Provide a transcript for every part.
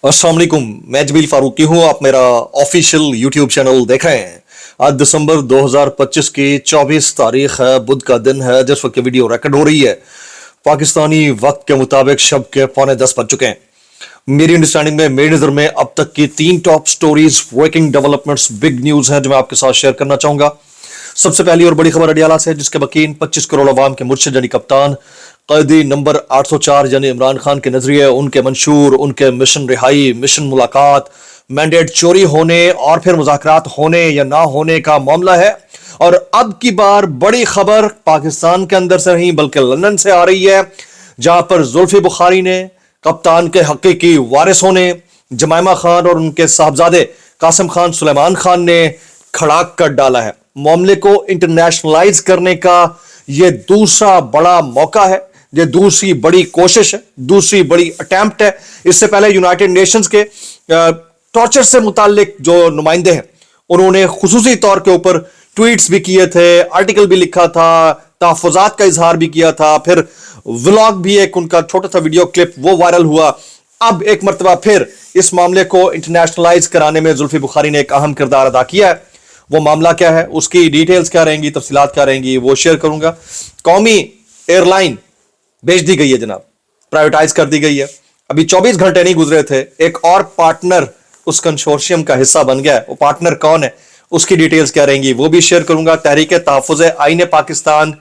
अस्सलाम वालेकुम, मैं जमील फारूकी हूँ। आप मेरा ऑफिशियल यूट्यूब चैनल देख रहे हैं। आज दिसंबर 2025 की 24 तारीख है, बुध का दिन है जिस वक्त ये वीडियो रिकॉर्ड हो रही है। पाकिस्तानी वक्त के मुताबिक शब के 9:45 बज चुके हैं। मेरी अंडरस्टैंडिंग में, मेरी नजर में अब तक की 3 top stories, breaking developments, big news हैं जो मैं आपके साथ शेयर करना चाहूंगा। सबसे पहली और बड़ी खबर अडियाला से, जिसके वकील 25 करोड़ अवाम के मुर्शिद यानी कप्तान कैदी नंबर 804 यानी इमरान खान के नजरिए, उनके मंशूर, उनके मिशन रिहाई, मिशन मुलाकात, मैंडेट चोरी होने और फिर मुज़ाकरात होने या ना होने का मामला है। और अब की बार बड़ी खबर पाकिस्तान के अंदर से नहीं बल्कि लंदन से आ रही है, जहां पर जुल्फी बुखारी ने कप्तान के हकीकी वारिसों ने जमाइमा खान और उनके साहबजादे कासिम खान, सुलेमान खान ने खड़ाक कर डाला है। मामले को इंटरनेशनलाइज करने का यह दूसरा बड़ा मौका है, ये दूसरी बड़ी कोशिश है, दूसरी बड़ी अटेम्प्ट है। इससे पहले यूनाइटेड नेशंस के टॉर्चर से मुताल्लिक जो नुमाइंदे हैं, उन्होंने खुसूसी तौर के ऊपर ट्वीट्स भी किए थे, आर्टिकल भी लिखा था, तहफ़्फ़ुज़ात का इजहार भी किया था, फिर व्लॉग भी, एक उनका छोटा सा वीडियो क्लिप वो वायरल हुआ। अब एक मरतबा फिर इस मामले को इंटरनेशनलाइज कराने में जुल्फी बुखारी ने एक अहम किरदार अदा किया है। वो मामला क्या है, उसकी डिटेल्स क्या रहेंगी, तफसीलात क्या रहेंगी, वो शेयर करूंगा। कौमी एयरलाइन बेच दी गई है जनाब, प्राइवेटाइज कर दी गई है। अभी 24 घंटे नहीं गुजरे थे, एक और पार्टनर उस कंसोर्शियम का हिस्सा बन गया है। वो पार्टनर कौन है, उसकी डिटेल्स क्या रहेंगी, वो भी शेयर करूंगा। तहरीक तहफ़्फ़ुज़ आईन पाकिस्तान,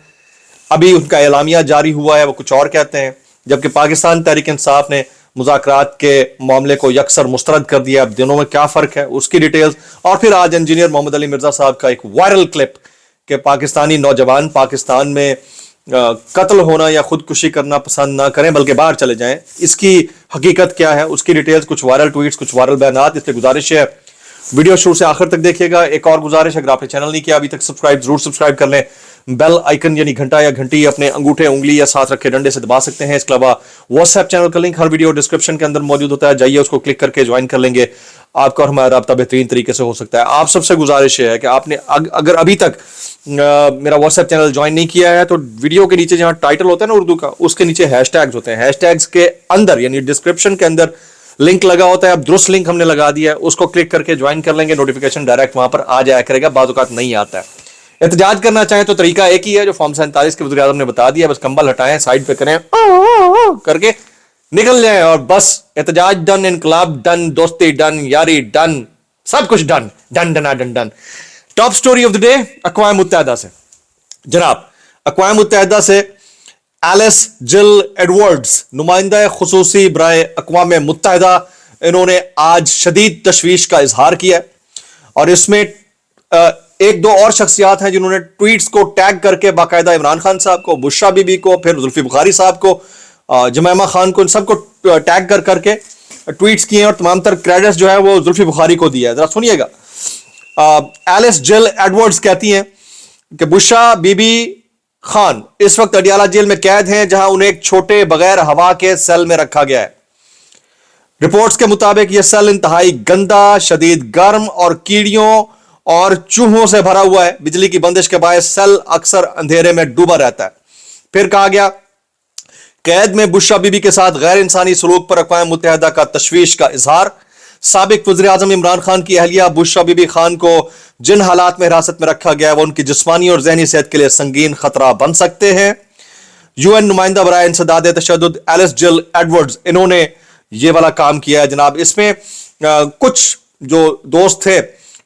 अभी उनका एलामिया जारी हुआ है, वो कुछ और कहते हैं, जबकि पाकिस्तान तहरीक इंसाफ ने मुज़ाकरात के मामले को यकसर मुस्तरद कर दिया। अब दिनों में क्या फर्क है, उसकी डिटेल्स। और फिर आज इंजीनियर मोहम्मद अली मिर्जा साहब का एक वायरल क्लिप कि पाकिस्तानी नौजवान पाकिस्तान में कत्ल होना या खुदकुशी करना पसंद ना करें बल्कि बाहर चले जाएं, इसकी हकीकत क्या है, उसकी डिटेल्स, कुछ वायरल ट्वीट्स, कुछ वायरल बयानात। इसलिए गुजारिश है वीडियो शुरू से आखिर तक देखिएगा। एक और गुजारिश, अगर आपने चैनल नहीं किया अभी तक सब्सक्राइब, जरूर सब्सक्राइब कर लें। बेल आइकन यानी घंटा या घंटी अपने अंगूठे, उंगली या साथ रखे डंडे से दबा सकते हैं। इसके अलावा व्हाट्सएप चैनल का लिंक हर वीडियो डिस्क्रिप्शन के अंदर मौजूद होता है, जाइए उसको क्लिक करके ज्वाइन कर लेंगे। आपका और हमारा राब्ता बेहतरीन तरीके से हो सकता है। आप सबसे गुजारिश है कि आपने अगर अभी तक मेरा व्हाट्सएप चैनल ज्वाइन नहीं किया है तो वीडियो के नीचे जहां टाइटल होता है ना उर्दू का, उसके नीचे हैशटैग्स होते हैं, हैशटैग्स के अंदर यानी डिस्क्रिप्शन के अंदर लिंक लगा होता है। अब दुरुस्त लिंक हमने लगा दिया है, उसको क्लिक करके ज्वाइन कर लेंगे, नोटिफिकेशन डायरेक्ट वहां पर आ जाया करेगा। बाज़ औक़ात नहीं आता है। एहतजाज करना चाहें तो तरीका एक ही है जो फॉर्म 47 के वज़ीर आज़म ने बता दिया, बस कंबल हटाएं, साइड पे करें, करके निकल जाए और बस एहतजाज डन, इनकलाब डन, दोस्ती डन, यारी डन, सब कुछ डन, डन डना done done. Top story of the day अक़वाम मुत्तहिदा से जनाब, अक़वाम मुत्तहिदा से एलिस जिल एडवर्ड्स, नुमाइंदा खुसूसी बराए अक़वाम मुत्तहिदा, इन्होंने आज शदीद तशवीश का इजहार किया और इसमें एक दो और शख्सियात हैं जिन्होंने ट्वीट्स को टैग करके बाकायदा इमरान खान साहब को, बुशरा बीबी को, फिर जुल्फी बुखारी साहब को, जमाइमा खान को, इन सबको टैग कर करके ट्वीट्स किए और तमाम तर क्रेडिट्स जो है वो जुल्फी बुखारी को दिया है। जरा सुनिएगा। एलिस जिल एडवर्ड्स कहती हैं कि बुशरा बीबी खान इस वक्त अडियाला जेल में कैद हैं, जहां उन्हें एक छोटे बगैर हवा के सेल में रखा गया है। रिपोर्ट्स के मुताबिक यह सेल इंतहाई गंदा, शदीद गर्म और कीड़ियों और चूहों से भरा हुआ है। बिजली की बंदिश के बायस सेल अक्सर अंधेरे में डूबा रहता है। फिर कहा गया, कैद में बुशरा बीबी के साथ गैर इंसानी सलूक पर अक़वाम मुत्तहिदा का तशवीश का इजहार। साबिक वज़ीर आज़म इमरान खान की अहलिया बुशरा बीबी खान को जिन हालात में हिरासत में रखा गया वो उनकी जिस्मानी और जहनी सेहत के लिए संगीन खतरा बन सकते हैं। यूएन नुमाइंदा बराए इंसदाद तशद्दुद एलिस जिल एडवर्ड्स, इन्होंने ये वाला काम किया है जनाब। इसमें कुछ जो दोस्त थे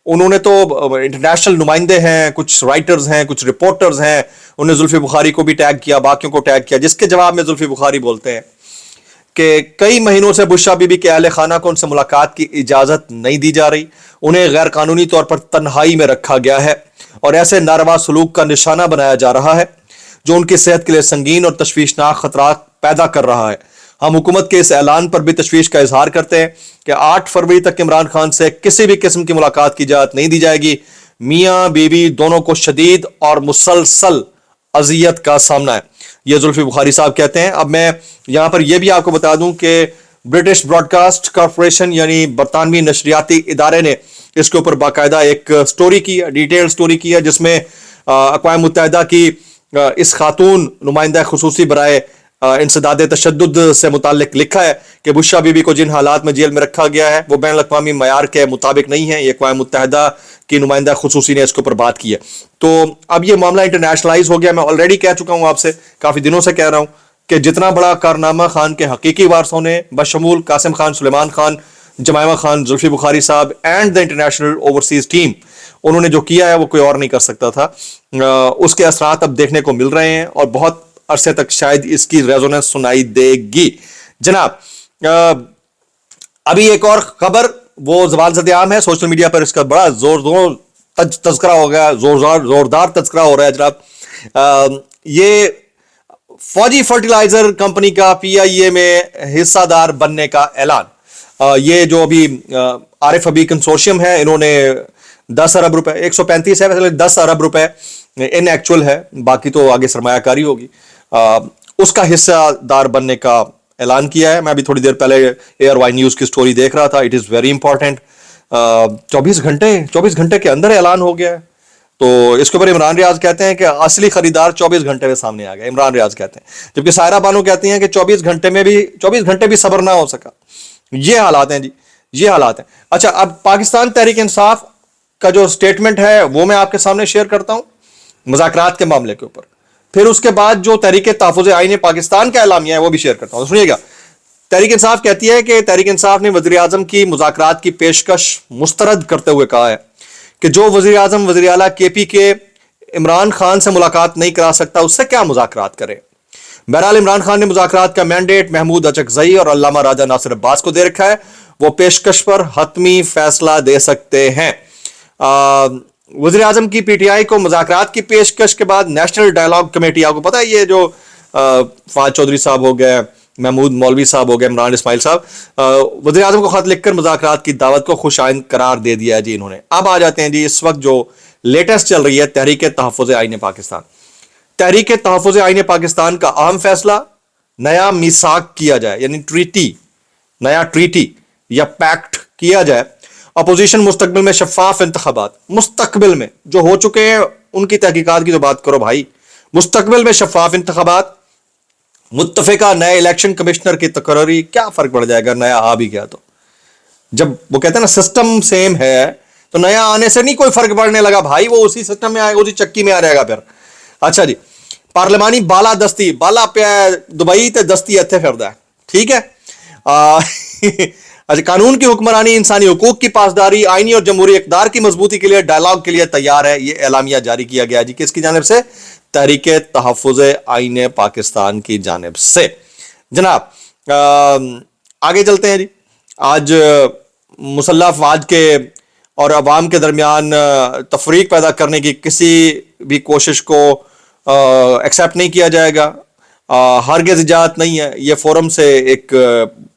उन्होंने तो इंटरनेशनल नुमाइंदे हैं, कुछ राइटर्स हैं, कुछ रिपोर्टर्स हैं, उन्होंने जुल्फी बुखारी को भी टैग किया, बाकियों को टैग किया, जिसके जवाब में जुल्फी बुखारी बोलते हैं कि कई महीनों से बुशरा बीबी के अहले खाना को उनसे मुलाकात की इजाजत नहीं दी जा रही, उन्हें गैर कानूनी तौर पर तन्हाई में रखा गया है और ऐसे नारवा सलूक का निशाना बनाया जा रहा है जो उनकी सेहत के लिए संगीन और तशवीशनाक खतरा पैदा कर रहा है। हम हुकूमत के इस ऐलान पर भी तशवीश का इजहार करते हैं कि 8 फरवरी तक इमरान खान से किसी भी किस्म की मुलाकात की इजाजत नहीं दी जाएगी। मियाँ बीवी दोनों को शदीद और मुसलसल अजियत का सामना है, ये जुल्फी बुखारी साहब कहते हैं। अब मैं यहां पर यह भी आपको बता दूं कि ब्रिटिश ब्रॉडकास्ट कॉर्पोरेशन यानी बरतानवी नशरियाती इदारे ने इसके ऊपर बाकायदा एक स्टोरी की है, डिटेल स्टोरी की है, जिसमें अक़वाम मुत्तहिदा की इस खातून नुमाइंदा खुसूसी बराए इंसदाद तशद्दुद से मुताल्लिक लिखा है कि बुशरा बीबी को जिन हालात में जेल में रखा गया है वो बैन अवी मयार के मुताबिक नहीं है। ये अक़वाम मुत्तहिदा की नुमाइंदा खुसूसी ने इसके ऊपर बात की है। तो अब ये मामला इंटरनेशनलाइज हो गया। मैं ऑलरेडी कह चुका हूं आपसे, काफी दिनों से कह रहा हूं कि जितना बड़ा कारनामा खान के हकीकी वारसों ने बशमूल कासिम खान, सुलेमान खान, जमायमा खान, जुल्फी बुखारी साहब and the international overseas team, उन्होंने जो किया है वो कोई और नहीं कर सकता था। उसके असरात अब देखने को मिल रहे हैं और बहुत अरसे तक शायद इसकी रेजोनेंस सुनाई देगी। जनाब, अभी एक और खबर वो ज़बान ज़द-ए-आम है, सोशल मीडिया पर इसका बड़ा तज़किरा हो गया, जोरदार तज़किरा हो रहा है जनाब। ये फौजी फर्टिलाइजर कंपनी का पीआईए में हिस्सादार बनने का ऐलान। ये जो अभी आरिफ अबी कंसोर्शियम है, इन्होंने 10 अरब रुपए, 135 है वैसे, 10 अरब रुपए इन एक्चुअल है, बाकी तो आगे सरमायाकारी होगी, उसका हिस्सादार बनने का ऐलान किया है। मैं अभी थोड़ी देर पहले ARY न्यूज़ की स्टोरी देख रहा था। It is very important. 24 घंटे के अंदर ऐलान हो गया है। तो इसके ऊपर इमरान रियाज कहते हैं कि असली खरीदार 24 घंटे में सामने आ गया, इमरान रियाज कहते हैं, जबकि सायरा बानो कहती हैं कि 24 घंटे भी सब्र ना हो सका। ये हालात हैं जी, ये हालात हैं। अच्छा, अब पाकिस्तान तहरीक इंसाफ का जो स्टेटमेंट है वो मैं आपके सामने शेयर करता हूं मुज़ाकरात के मामले के ऊपर, फिर उसके बाद जो तहरीक तहफ़्फ़ुज़ आईन पाकिस्तान का एलामिया है वो भी शेयर करता हूं। सुनिएगा, तहरीक इंसाफ कहती है कि तहरीक इंसाफ ने वज़ीर आज़म की मुज़ाकरात की पेशकश मुस्तरद करते हुए कहा है कि जो वज़ीर आज़म वज़ीर आला KP के इमरान खान से मुलाकात नहीं करा सकता उससे क्या मुज़ाकरात करे। बहरहाल इमरान खान ने मुज़ाकरात का मैंडेट महमूद अचकज़ई और अल्लामा राजा नासिर अब्बास को दे रखा है। वो पेशकश पर हतमी फैसला दे सकते हैं। वज़ीर आज़म की PTI को मुज़ाकरात की पेशकश के बाद नेशनल डायलॉग कमेटी, आपको पता है ये जो फवाद चौधरी साहब हो गए, महमूद मौलवी साहब हो गए, इमरान इस्माइल साहब, वज़ीर आज़म को खत लिखकर मुज़ाकरात की दावत को खुशाइंद करार दे दिया है जी इन्होंने। अब आ जाते हैं जी इस वक्त जो लेटेस्ट चल रही है तहरीक तहफ़्फ़ुज़ आईन पाकिस्तान। तहरीक तहफ़्फ़ुज़ आईन पाकिस्तान का अहम फैसला, नया मीसाक किया जाए, यानी नया ट्रीटी या पैक्ट किया जाए। अपोजिशन मुस्तकबिल में शफाफ इंतखाबात, मुस्तकबिल में जो हो चुके हैं उनकी तहकीकात की तो बात करो भाई, मुस्तकबिल में शफाफ इंतखाबात, मुत्तफ़िका नए इलेक्शन कमिश्नर की तकर्री, क्या फर्क पड़ जाएगा नया आ भी गया तो। जब वो कहते हैं ना सिस्टम सेम है तो नया आने से नहीं कोई फर्क पड़ने लगा भाई, वो उसी सिस्टम में आएगा, उसी चक्की में आ जाएगा फिर। अच्छा जी, पार्लिमानी बाला दस्ती, बाला पे दुबई ते दस्ती इत्थे फिरदा है, ठीक है। अच्छा, कानून की हुक्मरानी, इंसानी हुकूक की पासदारी, आईनी और जमहूरी इक़दार की मजबूती के लिए डायलॉग के लिए तैयार है। ये एलामिया जारी किया गया जी किसकी जानिब से, तहरीक तहफ़्फ़ुज़ आईन पाकिस्तान की जानिब से। जनाब, आगे चलते हैं जी। आज मुसल्लह अफ़वाज के और अवाम के दरमियान तफरीक पैदा करने की किसी भी कोशिश को एक्सेप्ट नहीं किया जाएगा, हरगिज़ इजाज़त नहीं है। ये फोरम से एक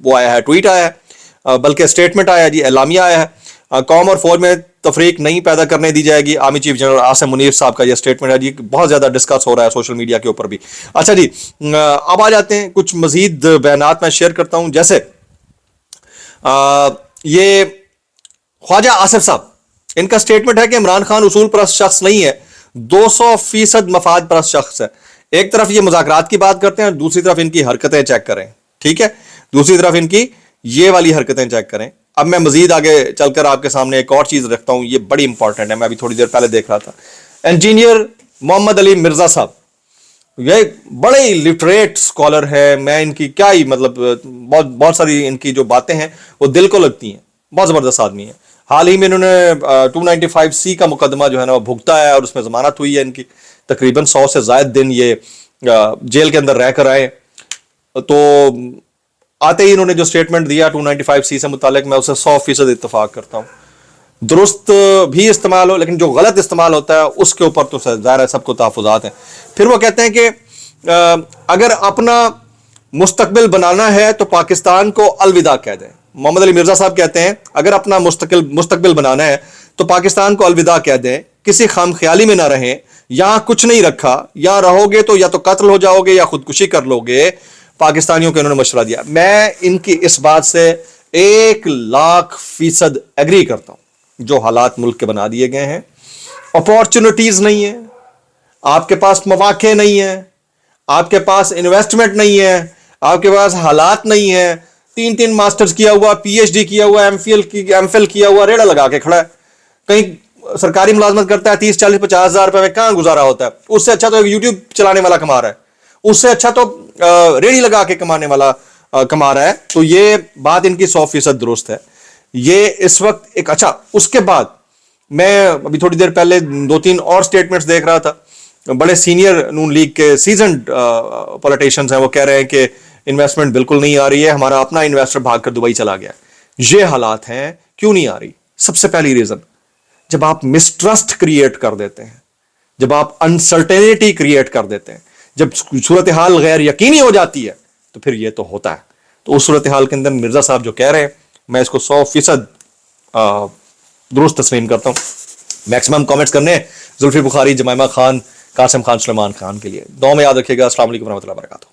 वो आया है, ट्वीट आया है, बल्कि स्टेटमेंट आया जी, एलामिया आया है। कौम और फौज में तफरीक नहीं पैदा करने दी जाएगी। Army chief general Asim Munir साहब का ये स्टेटमेंट है जी, बहुत ज़्यादा डिस्कस हो रहा है सोशल मीडिया के ऊपर भी। अच्छा जी, अब आ जाते हैं कुछ मजीद बयानात मैं शेयर करता हूँ। जैसे ये ख्वाजा आसिफ साहब, इनका स्टेटमेंट है कि इमरान खान उसूल परस्त शख्स नहीं है, 200% मफाद परस्त शख्स है। एक तरफ ये मुज़ाकरात की बात करते हैं, दूसरी तरफ इनकी हरकतें चेक करें, ठीक है, दूसरी तरफ इनकी ये वाली हरकतें चेक करें। अब मैं मजीद आगे चलकर आपके सामने एक और चीज रखता हूं, ये बड़ी इंपॉर्टेंट है, मैं अभी थोड़ी देर पहले देख रहा था। इंजीनियर मोहम्मद अली मिर्जा साहब, ये बड़े लिटरेट स्कॉलर है, मैं इनकी क्या ही मतलब बहुत सारी इनकी जो बातें हैं वो दिल को लगती हैं, बहुत जबरदस्त आदमी है। हाल ही में इन्होंने 295C का मुकदमा जो है ना वो भुगता है और उसमें जमानत हुई है इनकी। तकरीबन 100 से ज्यादा दिन ये जेल के अंदर रह कर आए। तो आते ही इन्होंने जो स्टेटमेंट दिया 295C से मुतालिक, मैं उसे 100% इत्तेफाक करता हूँ। दुरुस्त भी इस्तेमाल हो, लेकिन जो गलत इस्तेमाल होता है उसके ऊपर तो ज़ाहिर है सबको तहफ़्फ़ुज़ात हैं। फिर वो कहते हैं कि अगर अपना मुस्तकबिल बनाना है तो पाकिस्तान को अलविदा कह दें। मोहम्मद अली मिर्जा साहब कहते हैं अगर अपना मुस्तकबिल बनाना है तो पाकिस्तान को अलविदा कह दें, किसी खाम ख्याली में ना रहें, यहाँ कुछ नहीं रखा, यहाँ रहोगे तो या तो कत्ल हो जाओगे या खुदकुशी कर लोगे। पाकिस्तानियों को इन्होंने मशवरा दिया। मैं इनकी इस बात से 1,00,000% एग्री करता हूं। जो हालात मुल्क के बना दिए गए हैं, अपॉर्चुनिटीज नहीं है, आपके पास मौके नहीं है, آپ کے پاس انویسٹمنٹ نہیں ہے, آپ کے پاس حالات نہیں ہے, 3 ماسٹرز کیا ہوا, پی ایچ ڈی کیا ہوا, ایم فل کیا ہوا, ریڑا لگا کے کھڑا ہے, کہیں سرکاری ملازمت کرتا ہے, 30-40-50 ہزار روپے میں کہاں گزارا ہوتا ہے. اس سے اچھا تو یوٹیوب چلانے والا کما رہا ہے, اس سے اچھا تو ریڑی لگا کے کمانے والا کما رہا ہے. تو یہ بات ان کی 100% درست ہے. یہ اس وقت ایک اچھا, اس کے بعد میں ابھی تھوڑی دیر پہلے 2-3 اور سٹیٹمنٹس دیکھ رہا تھا, بڑے سینئر نون لیگ کے سیزنڈ پولیٹیشنز ہیں, وہ کہہ رہے ہیں کہ انویسٹمنٹ بالکل نہیں آ رہی ہے, ہمارا اپنا انویسٹر بھاگ کر دبئی چلا گیا. یہ حالات ہیں. کیوں نہیں آ رہی؟ سب سے پہلی ریزن, جب آپ مسٹرسٹ کریٹ کر دیتے ہیں, جب آپ انسرٹینٹی کریٹ کر دیتے ہیں, جب صورتحال غیر یقینی ہو جاتی ہے, تو پھر یہ تو ہوتا ہے. تو اس صورتحال کے اندر مرزا صاحب جو کہہ رہے ہیں, میں اس کو 100% درست تسلیم کرتا ہوں. میکسیمم کامنٹس کرنے زلفی بخاری, جمائمہ خان, قاسم خان, سلیمان خان کے لیے. دعا میں یاد رکھیے گا. السلام علیکم ورحمۃ اللہ وبرکاتہ.